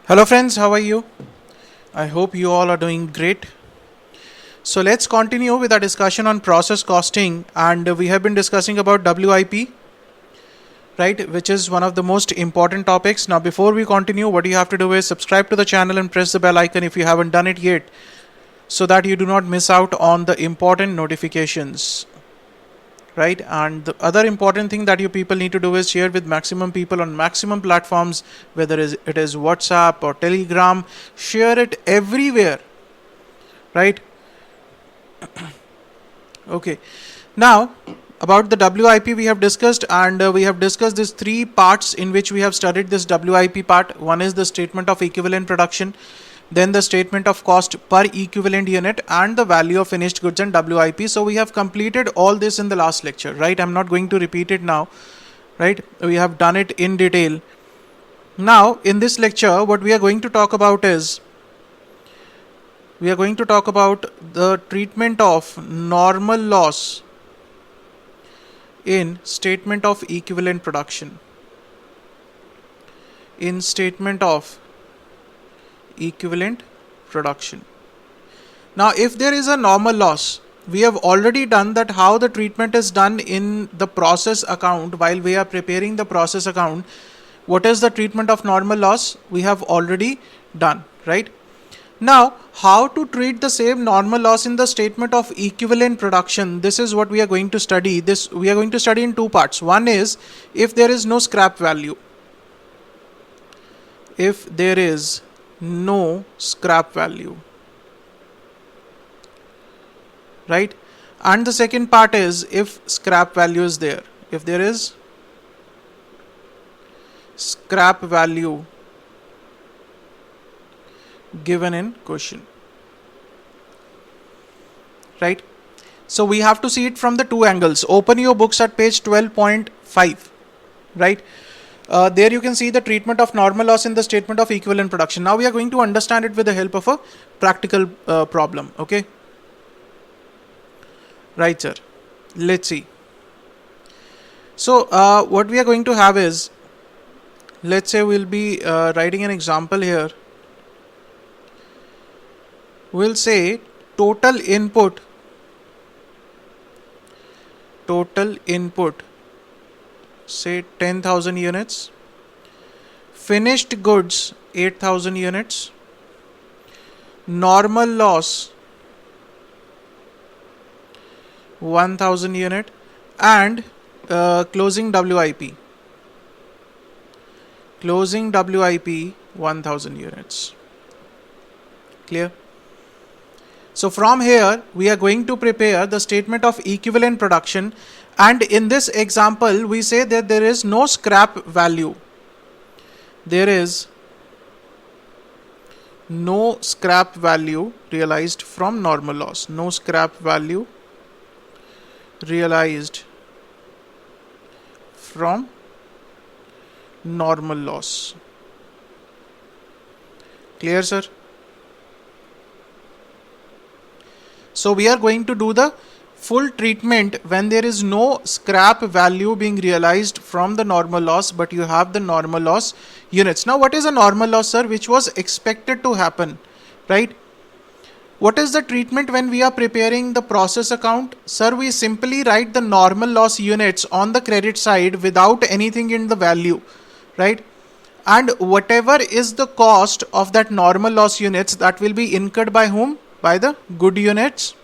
Hello friends, how are you? I hope you all are doing great. So let's continue with our discussion on process costing, and we have been discussing about WIP, right, which is one of the most important topics. Now before we continue, what you have to do is subscribe to the channel and press the bell icon if you haven't done it yet, so that you do not miss out on the important notifications. Right, and the other important thing that you people need to do is share with maximum people on maximum platforms, whether it is WhatsApp or Telegram. Share it everywhere, right? Okay, now about the WIP we have discussed, and we have discussed these three parts in which we have studied this WIP part. One is the statement of equivalent production, then the statement of cost per equivalent unit, and the value of finished goods and WIP. So we have completed all this in the last lecture, right? I'm not going to repeat it now, right? We have done it in detail. Now in this lecture, what we are going to talk about is we are going to talk about the treatment of normal loss in statement of equivalent production. In statement of equivalent production. Now if there is a normal loss, we have already done that how the treatment is done in the process account. While we are preparing the process account, what is the treatment of normal loss, we have already done, right? Now how to treat the same normal loss in the statement of equivalent production, this is what we are going to study. This we are going to study in two parts. One is if there is no scrap value. If there is no scrap value, right? And the second part is if scrap value is there. If there is scrap value given in question, right? So we have to see it from the two angles. Open your books at page 12.5, right? There you can see the treatment of normal loss in the statement of equivalent production. Now we are going to understand it with the help of a practical problem. Okay, right sir, let's see. So what we are going to have is, let's say we'll be writing an example here. We'll say total input say 10,000 units, finished goods 8,000 units, normal loss 1,000 unit, and closing WIP 1,000 units. Clear? So from here we are going to prepare the statement of equivalent production, and in this example we say that there is no scrap value. There is no scrap value realized from normal loss. No scrap value realized from normal loss. Clear sir? So we are going to do the full treatment when there is no scrap value being realized from the normal loss, but you have the normal loss units. Now what is a normal loss sir, which was expected to happen, right? What is the treatment when we are preparing the process account? Sir, we simply write the normal loss units on the credit side without anything in the value, right? And whatever is the cost of that normal loss units, that will be incurred by whom? By the good units.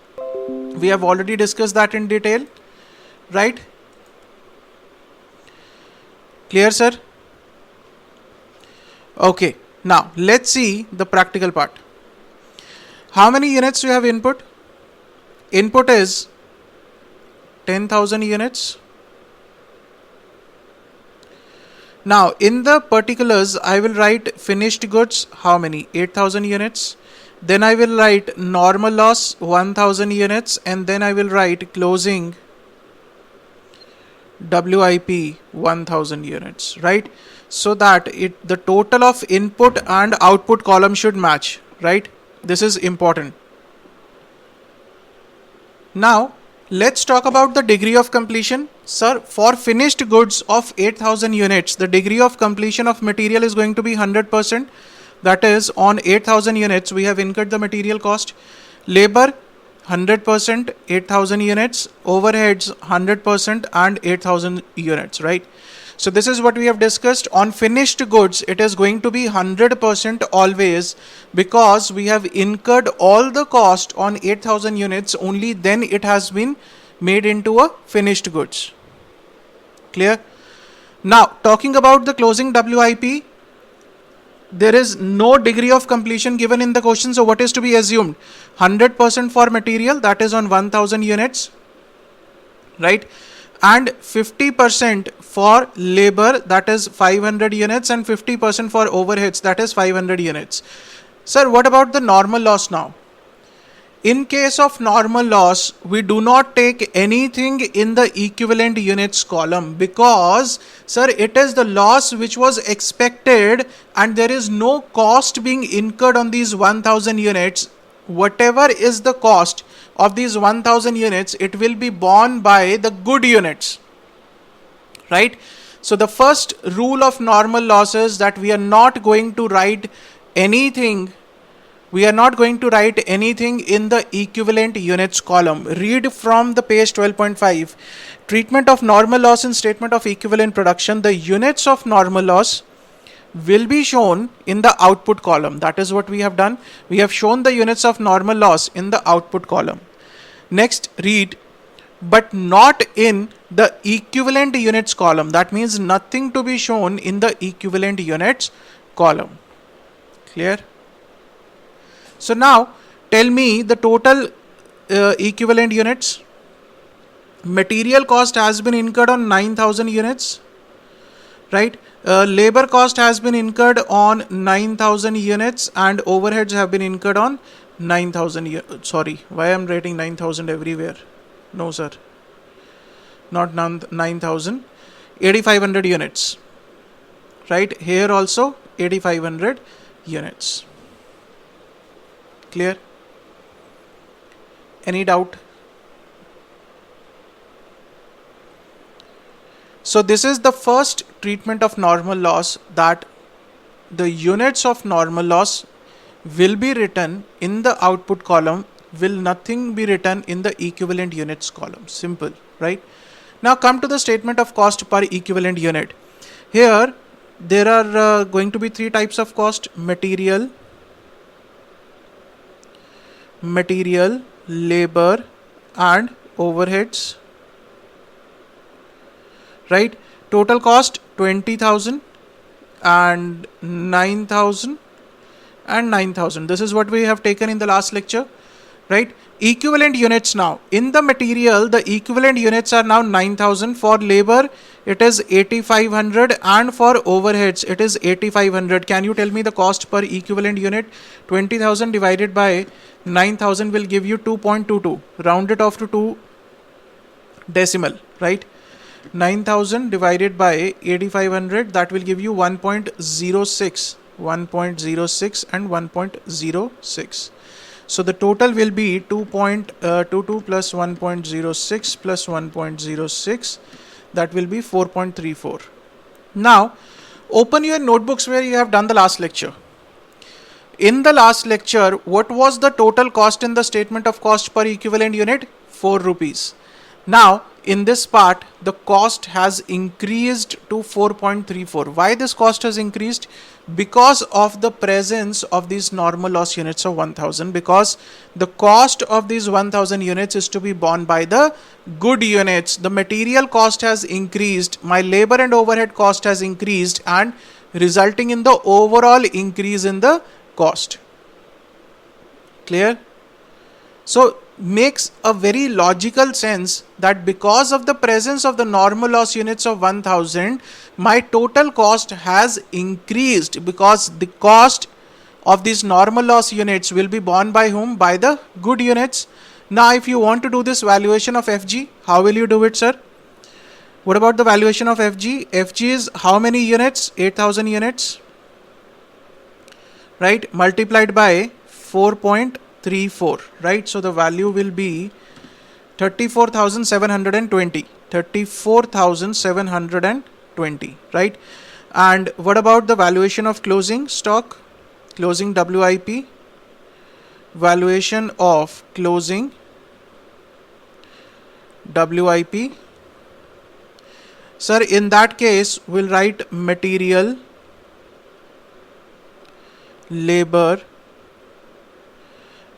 We have already discussed that in detail, right? Clear sir? Okay, now let's see the practical part. How many units do you have input? Input is 10,000 units. Now in the particulars I will write finished goods, how many? 8,000 units. Then I will write normal loss 1,000 units, and then I will write closing WIP 1,000 units, right? So that the total of input and output column should match, right? This is important. Now let's talk about the degree of completion. Sir, for finished goods of 8,000 units, the degree of completion of material is going to be 100%. that is on 8,000 units we have incurred the material cost. Labor 100%, 8,000 units, overheads 100% and 8,000 units, right? So this is what we have discussed. On finished goods, it is going to be 100% always, because we have incurred all the cost on 8,000 units, only then it has been made into a finished goods. Clear? Now, talking about the closing WIP, there is no degree of completion given in the question. So what is to be assumed? 100% for material, that is on 1000 units, right? And 50% for labor, that is 500 units, and 50% for overheads, that is 500 units. Sir, what about the normal loss now? In case of normal loss, we do not take anything in the equivalent units column, because, sir, it is the loss which was expected and there is no cost being incurred on these 1000 units. Whatever is the cost of these 1000 units, it will be borne by the good units, right? So the first rule of normal loss is that we are not going to write anything in the equivalent units column. Read from the page 12.5. Treatment of normal loss in statement of equivalent production. The units of normal loss will be shown in the output column. That is what we have done. We have shown the units of normal loss in the output column. Next, read, but not in the equivalent units column. That means nothing to be shown in the equivalent units column. Clear? So now tell me the total equivalent units. Material cost has been incurred on 9,000 units, right? Labor cost has been incurred on 9,000 units and overheads have been incurred on 9,000. Sorry, why I am writing 9,000 everywhere? No, sir. Not 9,000. 8,500 units, right? Here also 8,500 units. Clear? Any doubt? So this is the first treatment of normal loss, that the units of normal loss will be written in the output column, will nothing be written in the equivalent units column. Simple, right? Now come to the statement of cost per equivalent unit. Here there are going to be three types of cost: material, labor and overheads, right? Total cost 20,000 and 9,000 and 9,000. This is what we have taken in the last lecture, right? Equivalent units now. In the material, the equivalent units are now 9,000. For labor, it is 8,500, and for overheads, it is 8,500. Can you tell me the cost per equivalent unit? 20,000 divided by 9,000 will give you 2.22. Round it off to 2 decimal, right? 9,000 divided by 8,500, that will give you 1.06, 1.06 and 1.06. So the total will be 2.22 plus 1.06 plus 1.06, that will be 4.34. Now open your notebooks where you have done the last lecture. In the last lecture, what was the total cost in the statement of cost per equivalent unit? 4 rupees. Now in this part, the cost has increased to 4.34. Why this cost has increased? Because of the presence of these normal loss units of 1000, because the cost of these 1000 units is to be borne by the good units. The material cost has increased, my labor and overhead cost has increased, and resulting in the overall increase in the cost. Clear? So makes a very logical sense that because of the presence of the normal loss units of 1000, my total cost has increased, because the cost of these normal loss units will be borne by whom? By the good units. Now if you want to do this valuation of FG, how will you do it, sir? What about the valuation of FG? FG is how many units? 8,000 units, right? Multiplied by 4.34, right? So the value will be 34,720, 34,720, right? And what about the valuation of closing stock? closing WIP, valuation of closing WIP. Sir, in that case, we'll write material, labor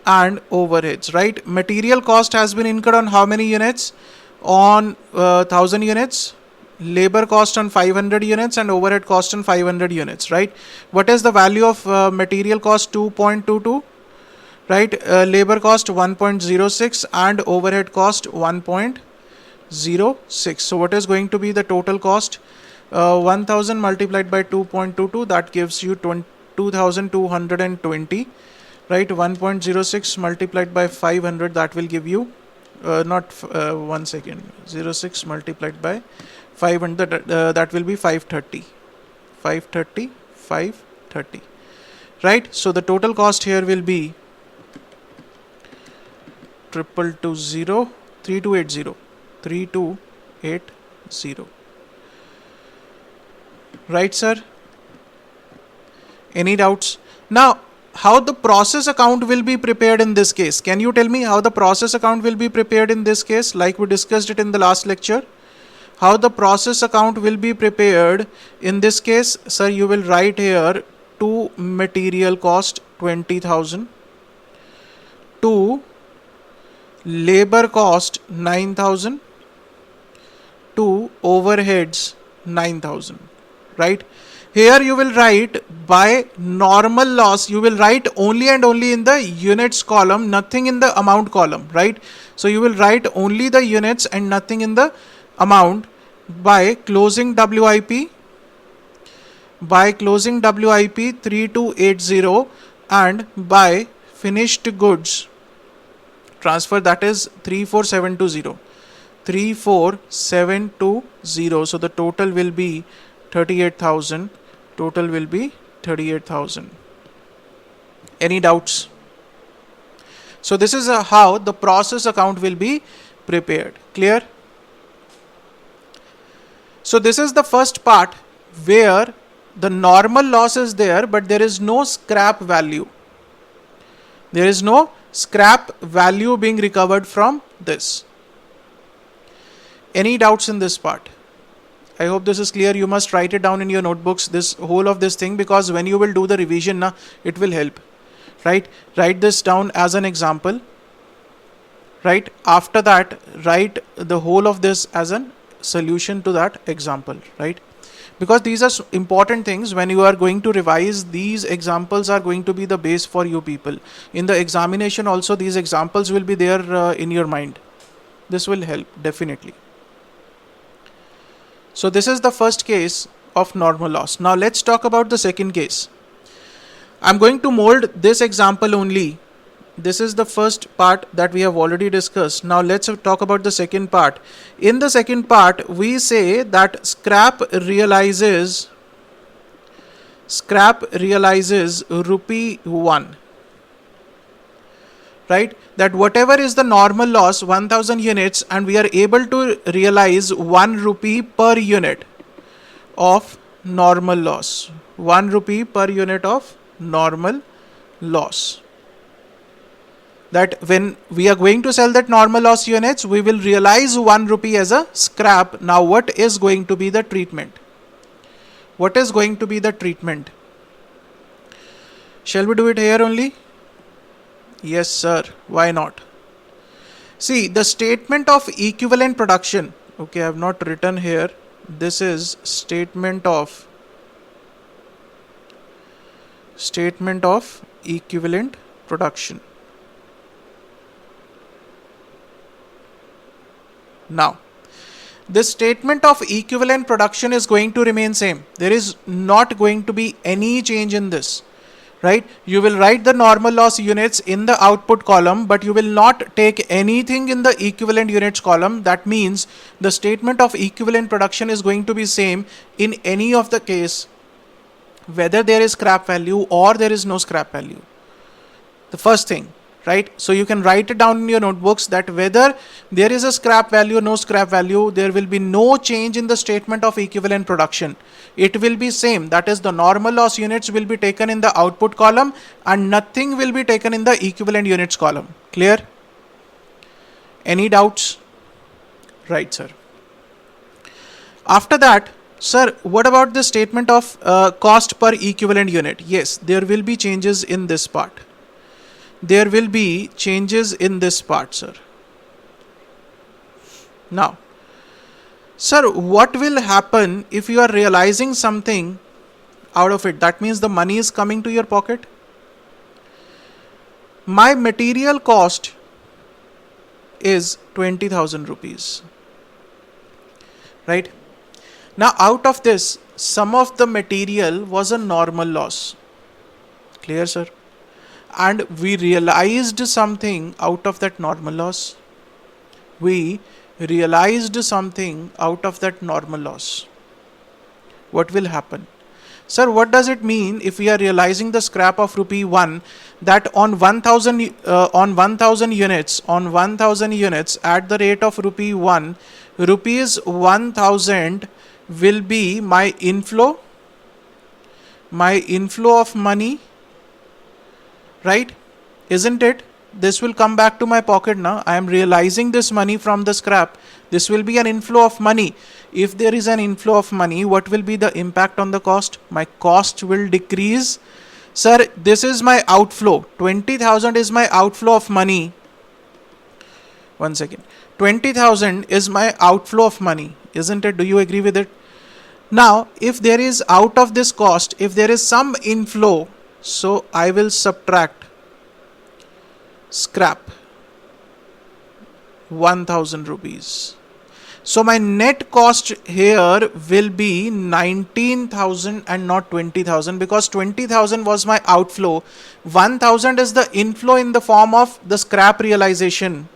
and overheads, right? Material cost has been incurred on how many units? On 1000 units. Labor cost on 500 units and overhead cost on 500 units, right? What is the value of material cost? 2.22, right? Labor cost 1.06 and overhead cost 1.06. So what is going to be the total cost? 1000 multiplied by 2.22, that gives you 2220, right? 1.06 multiplied by 500, that will give you 06 multiplied by 500, that will be 530, 530, right? So the total cost here will be 3280, right, sir? Any doubts? Now, how the process account will be prepared in this case? Can you tell me how the process account will be prepared in this case, like we discussed it in the last lecture? How the process account will be prepared in this case? Sir, you will write here to material cost 20,000, to labor cost 9,000, to overheads 9,000, right? Here you will write by normal loss, you will write only and only in the units column, nothing in the amount column, right? So you will write only the units and nothing in the amount. By closing WIP, 3280, and by finished goods transfer, that is 34720. So the total will be 38,000. Any doubts? So this is how the process account will be prepared. Clear? So this is the first part where the normal loss is there, but there is no scrap value. There is no scrap value being recovered from this. Any doubts in this part? I hope this is clear. You must write it down in your notebooks, this whole of this thing, because when you will do the revision, it will help, right? Write this down as an example, right? After that, write the whole of this as an solution to that example, right? Because these are important things. When you are going to revise, these examples are going to be the base for you people. In the examination also, these examples will be there in your mind. This will help definitely. So this is the first case of normal loss. Now let's talk about the second case. I'm going to mold this example only. This is the first part that we have already discussed. Now let's talk about the second part. In the second part, we say that scrap realizes rupee 1. Right? That whatever is the normal loss, 1000 units, and we are able to realize 1 rupee per unit of normal loss. 1 rupee per unit of normal loss. That when we are going to sell that normal loss units, we will realize 1 rupee as a scrap. Now what is going to be the treatment? What is going to be the treatment? Shall we do it here only? Yes, sir. Why not? See, the statement of equivalent production. Okay, I have not written here. This is statement of equivalent production. Now, this statement of equivalent production is going to remain same. There is not going to be any change in this, right? You will write the normal loss units in the output column, but you will not take anything in the equivalent units column. That means the statement of equivalent production is going to be same in any of the case, whether there is scrap value or there is no scrap value. The first thing, right? So you can write it down in your notebooks that whether there is a scrap value or no scrap value, there will be no change in the statement of equivalent production. It will be same. That is, the normal loss units will be taken in the output column and nothing will be taken in the equivalent units column. Clear? Any doubts? Right, sir. After that, sir, what about the statement of cost per equivalent unit? Yes, there will be changes in this part. There will be changes in this part, sir. Now, sir, what will happen if you are realizing something out of it? That means the money is coming to your pocket. My material cost is 20,000 rupees, right? Now, out of this, some of the material was a normal loss. Clear, sir? And we realized something out of that normal loss. We realized something out of that normal loss. What will happen? Sir, what does it mean if we are realizing the scrap of rupee 1, that on 1000 units at the rate of rupee 1, rupees 1000 will be my inflow of money, right? Isn't it? This will come back to my pocket now. I am realizing this money from the scrap. This will be an inflow of money. If there is an inflow of money, what will be the impact on the cost? My cost will decrease. Sir, this is my outflow. 20,000 is my outflow of money. One second. 20,000 is my outflow of money. Isn't it? Do you agree with it? Now, if there is out of this cost, if there is some inflow, so I will subtract scrap 1000 rupees. So my net cost here will be 19,000 and not 20,000, because 20,000 was my outflow. 1000 is the inflow in the form of the scrap realization,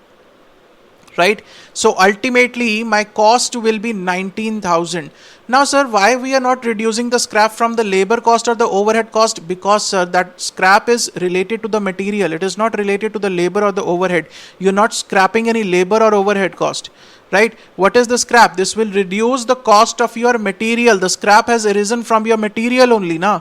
right? So ultimately my cost will be 19,000. Now, sir, why we are not reducing the scrap from the labor cost or the overhead cost? Because, sir, that scrap is related to the material. It is not related to the labor or the overhead. You're not scrapping any labor or overhead cost, right? What is the scrap? This will reduce the cost of your material. The scrap has arisen from your material only, na?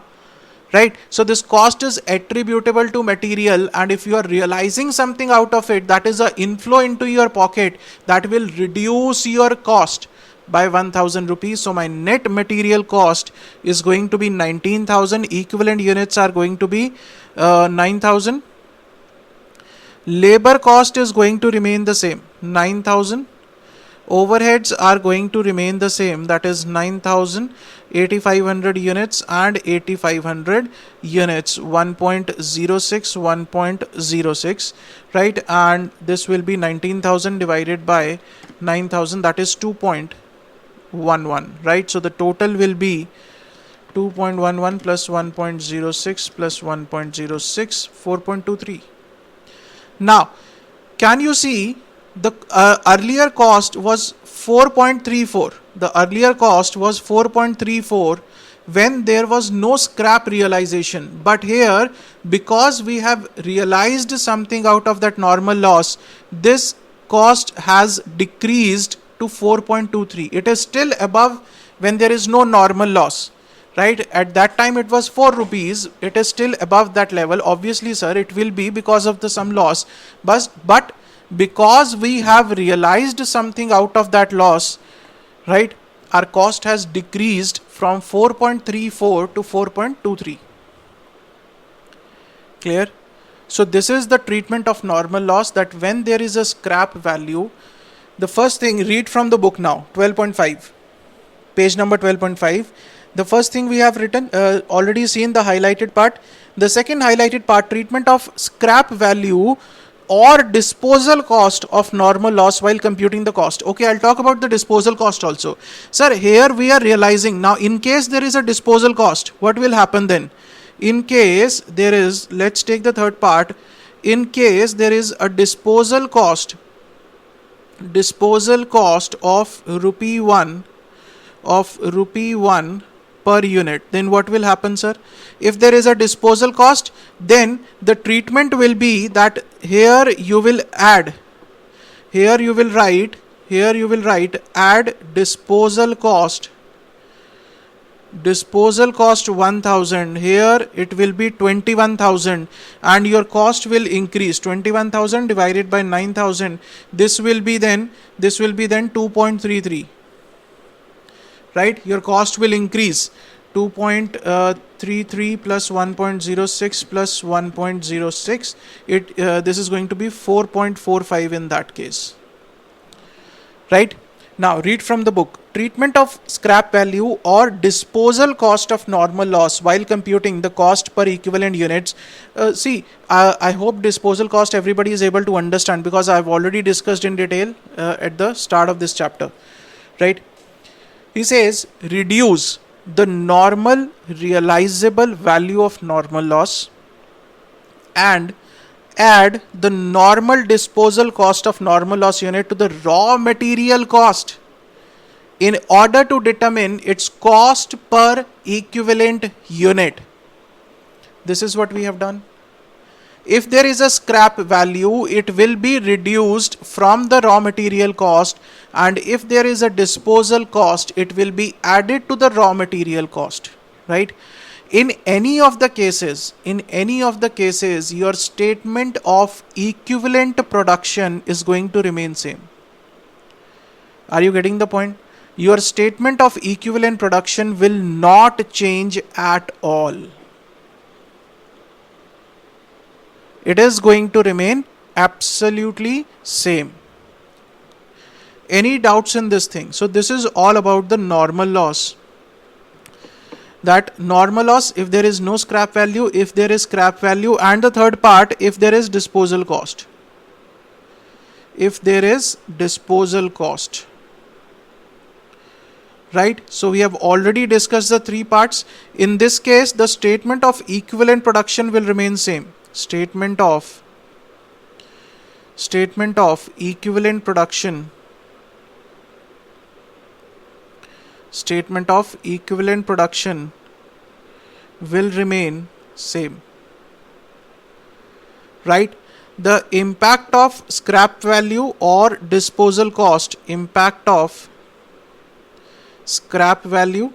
Right? So this cost is attributable to material, and if you are realizing something out of it, that is an inflow into your pocket, that will reduce your cost by 1000 rupees. So my net material cost is going to be 19,000. Equivalent units are going to be 9,000. Labor cost is going to remain the same, 9,000. Overheads are going to remain the same, that is 9,000, 8,500 units and 8,500 units, 1.06, 1.06, right? And this will be 19,000 divided by 9,000, that is 2.11, right? So the total will be 2.11 plus 1.06 plus 1.06, 4.23. Now, can you see the earlier cost was 4.34. The earlier cost was 4.34 when there was no scrap realization. But here, because we have realized something out of that normal loss, this cost has decreased to 4.23. It is still above when there is no normal loss, right? At that time it was 4 rupees. It is still above that level. Obviously, sir, it will be because of the some loss. But because we have realized something out of that loss, right, our cost has decreased from 4.34 to 4.23. Clear? So this is the treatment of normal loss, that when there is a scrap value, the first thing, read from the book now, 12.5, page number 12.5. The first thing we have written, already seen the highlighted part. The second highlighted part, treatment of scrap value or disposal cost of normal loss while computing the cost. Okay, I'll talk about the disposal cost also. Sir, here we are realizing, now in case there is a disposal cost, what will happen then? In case there is, let's take the third part, in case there is a disposal cost of rupee 1 per unit, then what will happen, sir? If there is a disposal cost, then the treatment will be that here you will add, here you will write add disposal cost 1000. Here it will be 21,000 and your cost will increase. 21,000 divided by 9,000, this will be then 2.33, right? Your cost will increase. 2.33 plus 1.06 plus 1.06, this is going to be 4.45 in that case, right? Now read from the book. Treatment of scrap value or disposal cost of normal loss while computing the cost per equivalent units. I hope disposal cost everybody is able to understand, because I've already discussed in detail at the start of this chapter, right? He says reduce the normal realizable value of normal loss and add the normal disposal cost of normal loss unit to the raw material cost in order to determine its cost per equivalent unit. This is what we have done. If there is a scrap value, it will be reduced from the raw material cost, and if there is a disposal cost, it will be added to the raw material cost, right? In any of the cases, your statement of equivalent production is going to remain same. Are you getting the point? Your statement of equivalent production will not change at all. It is going to remain absolutely same. Any doubts in this thing? So this is all about the normal loss. That normal loss, if there is no scrap value, if there is scrap value, and the third part, if there is disposal cost. If there is disposal cost. Right? So we have already discussed the three parts. In this case, the statement of equivalent production will remain same. Statement of equivalent production. Statement of equivalent production will remain same. Right? The impact of scrap value or disposal cost, impact of scrap value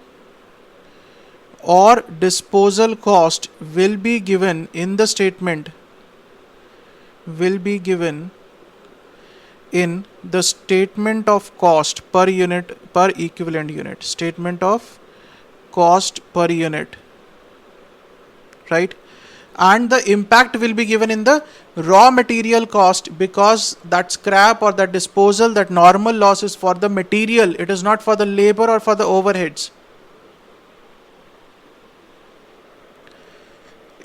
or disposal cost will be given in the statement, will be given in the statement of cost per unit per equivalent unit, statement of cost per unit, right? And the impact will be given in the raw material cost, because that scrap or that disposal, that normal loss is for the material, it is not for the labor or for the overheads.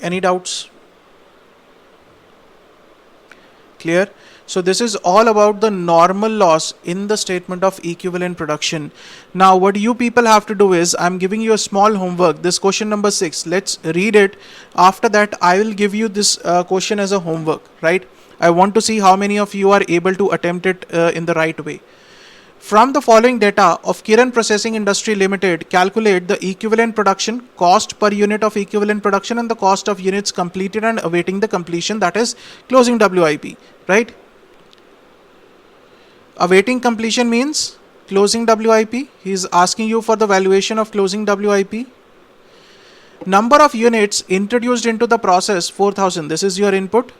Any doubts? Clear? So this is all about the normal loss in the statement of equivalent production. Now what you people have to do is, I'm giving you a small homework, this question number 6. Let's read it. After that I will give you this question as a homework, right? I want to see how many of you are able to attempt it in the right way. From the following data of Kiran Processing Industry Limited, calculate the equivalent production, cost per unit of equivalent production, and the cost of units completed and awaiting the completion, that is closing WIP, right? Awaiting completion means closing WIP. He is asking you for the valuation of closing WIP. Number of units introduced into the process 4,000. This is your input.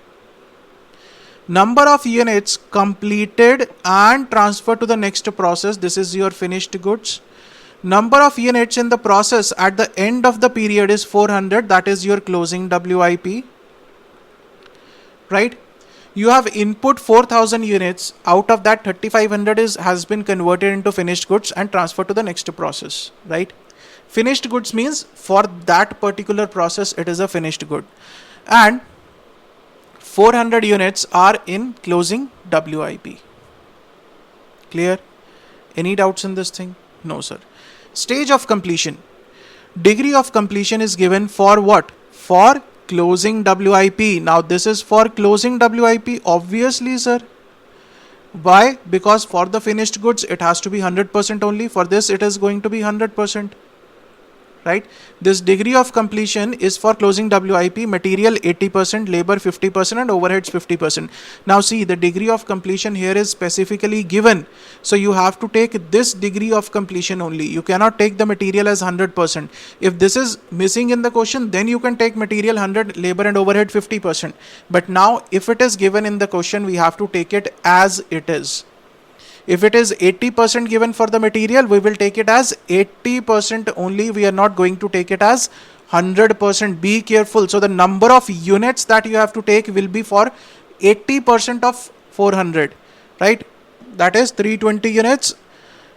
Number of units completed and transferred to the next process. This is your finished goods. Number of units in the process at the end of the period is 400. That is your closing WIP. Right? You have input 4,000 units. Out of that, 3,500 has been converted into finished goods and transferred to the next process. Right? Finished goods means for that particular process, it is a finished good. And 400 units are in closing WIP. Clear? Any doubts in this thing? No, sir. Stage of completion. Degree of completion is given for what? For closing WIP. Now this is for closing WIP, obviously, sir. Why? Because for the finished goods, it has to be 100% only. For this, it is going to be 100%. right? This degree of completion is for closing WIP, material 80%, labor 50%, and overheads 50%. Now see, the degree of completion here is specifically given, so you have to take this degree of completion only. You cannot take the material as 100%. If this is missing in the question, then you can take material 100, labor and overhead 50%. But now if it is given in the question, we have to take it as it is. If it is 80% given for the material, we will take it as 80% only. We are not going to take it as 100%. Be careful. So the number of units that you have to take will be for 80% of 400, right? That is 320 units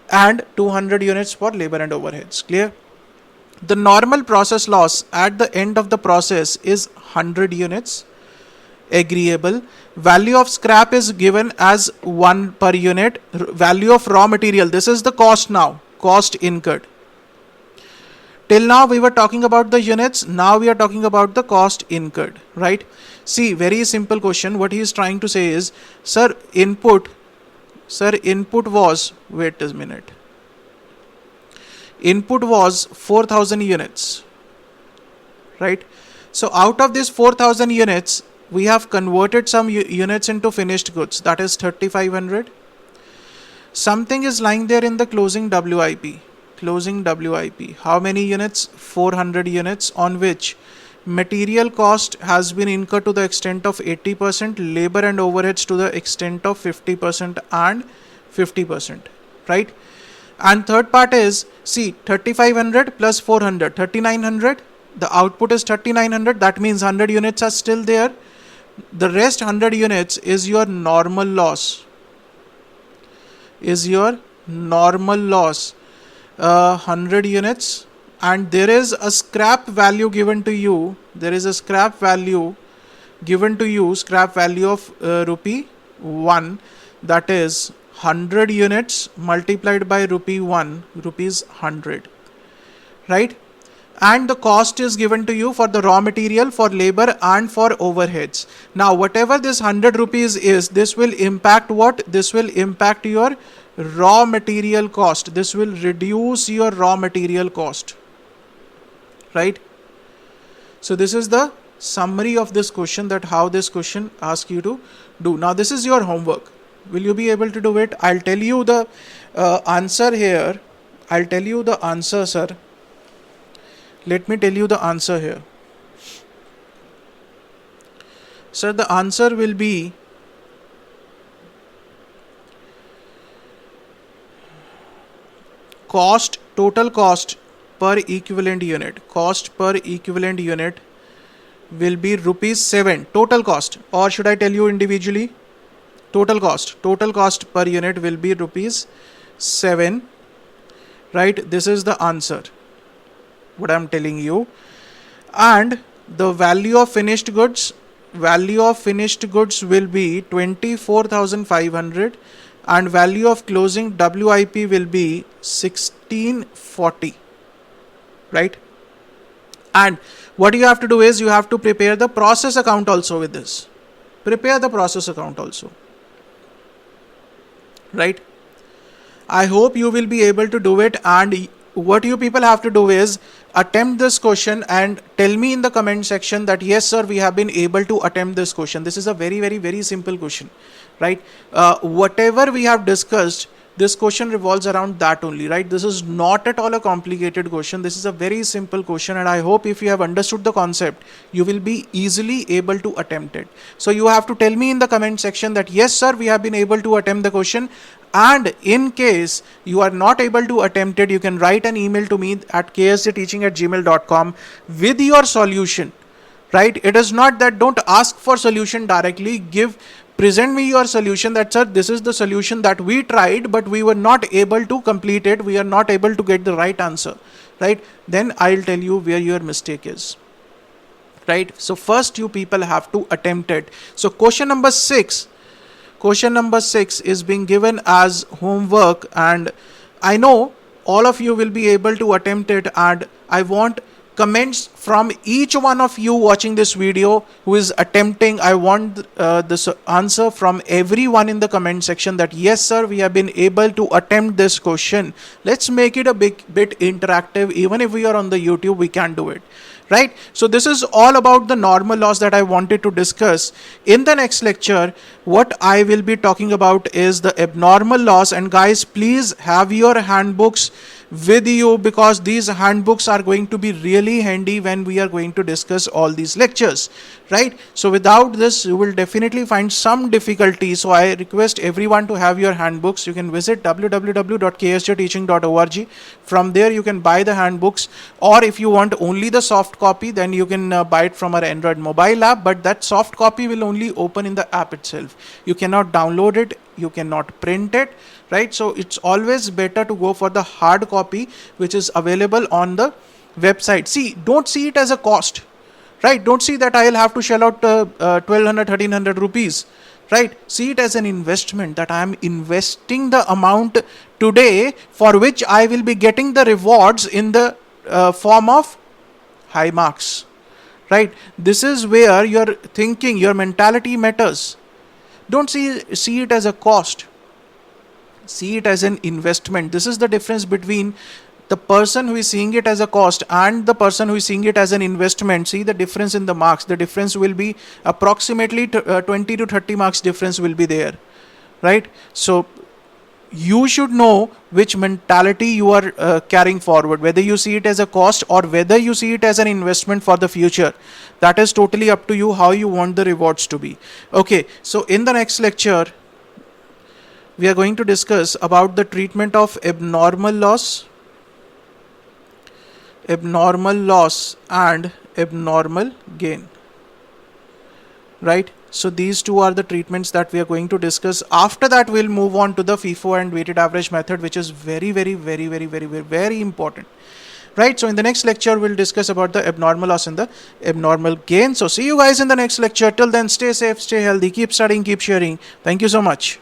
and 200 units for labor and overheads. Clear? The normal process loss at the end of the process is 100 units. Agreeable. Value of scrap is given as 1 per unit. Value of raw material, this is the cost now, cost incurred. Till now we were talking about the units, now we are talking about the cost incurred, right? See, very simple question. What he is trying to say is, sir, input was, wait a minute, input was 4000 units, right? So out of this 4000 units, we have converted some units into finished goods, that is 3500. Something is lying there in the closing WIP. Closing WIP. How many units? 400 units, on which material cost has been incurred to the extent of 80%, labor and overheads to the extent of 50% and 50%, right? And third part is, see, 3500 plus 400, 3900. The output is 3900. That means 100 units are still there. The rest 100 units is your normal loss. 100 units, and there is a scrap value given to you. Scrap value of rupee 1. That is 100 units multiplied by rupee 1, rupees 100, right? And the cost is given to you for the raw material, for labor and for overheads. Now whatever this 100 rupees is, this will impact what? This will impact your raw material cost. This will reduce your raw material cost, right? So this is the summary of this question, that how this question asks you to do. Now this is your homework. Will you be able to do it? I'll tell you the answer here. I'll tell you the answer, sir. Let me tell you the answer here. Sir, the answer will be cost, total cost per equivalent unit. Cost per equivalent unit will be rupees 7. Total cost, or should I tell you individually? Total cost per unit will be rupees 7, right? This is the answer, what I'm telling you. And the value of finished goods will be 24,500, and value of closing WIP will be 1640, right? And what you have to do is, you have to prepare the process account also with this. Prepare the process account also, right? I hope you will be able to do it. And what you people have to do is attempt this question and tell me in the comment section that yes sir, we have been able to attempt this question. This is a very, very, very simple question, right? Whatever we have discussed, this question revolves around that only, right? This is not at all a complicated question. This is a very simple question, and I hope if you have understood the concept, you will be easily able to attempt it. So you have to tell me in the comment section that yes sir, we have been able to attempt the question. And in case you are not able to attempt it, you can write an email to me at ksjteaching@gmail.com with your solution, right? It is not that, don't ask for solution directly. Present me your solution, that sir, this is the solution that we tried, but we were not able to complete it. We are not able to get the right answer, right? Then I'll tell you where your mistake is, right? So first you people have to attempt it. So question number 6 is being given as homework, and I know all of you will be able to attempt it, and I want comments from each one of you watching this video who is attempting. I want this answer from everyone in the comment section that yes sir, we have been able to attempt this question. Let's make it a bit interactive. Even if we are on the YouTube, we can do it, right? So this is all about the normal loss that I wanted to discuss. In the next lecture, what I will be talking about is the abnormal loss. And guys, please have your handbooks with you, because these handbooks are going to be really handy when we are going to discuss all these lectures, right? So without this, you will definitely find some difficulty. So I request everyone to have your handbooks. You can visit www.ksjteaching.org. From there you can buy the handbooks, or if you want only the soft copy, then you can buy it from our Android mobile app, but that soft copy will only open in the app itself. You cannot download it, you cannot print it, right? So it's always better to go for the hard copy which is available on the website. See, don't see it as a cost, right? Don't see that I'll have to shell out 1200 1300 rupees, right? See it as an investment, that I am investing the amount today for which I will be getting the rewards in the form of high marks, right? This is where your thinking, your mentality matters. Don't see it as a cost. See it as an investment. This is the difference between the person who is seeing it as a cost and the person who is seeing it as an investment. See the difference in the marks. The difference will be approximately 20 to 30 marks difference will be there, right? So you should know which mentality you are carrying forward, whether you see it as a cost or whether you see it as an investment for the future. That is totally up to you how you want the rewards to be. Okay, so in the next lecture, we are going to discuss about the treatment of abnormal loss and abnormal gain, right? So these two are the treatments that we are going to discuss. After that, we'll move on to the FIFO and weighted average method, which is very important, right? So in the next lecture, we'll discuss about the abnormal loss and the abnormal gain. So see you guys in the next lecture. Till then, stay safe, stay healthy, keep studying, keep sharing. Thank you so much.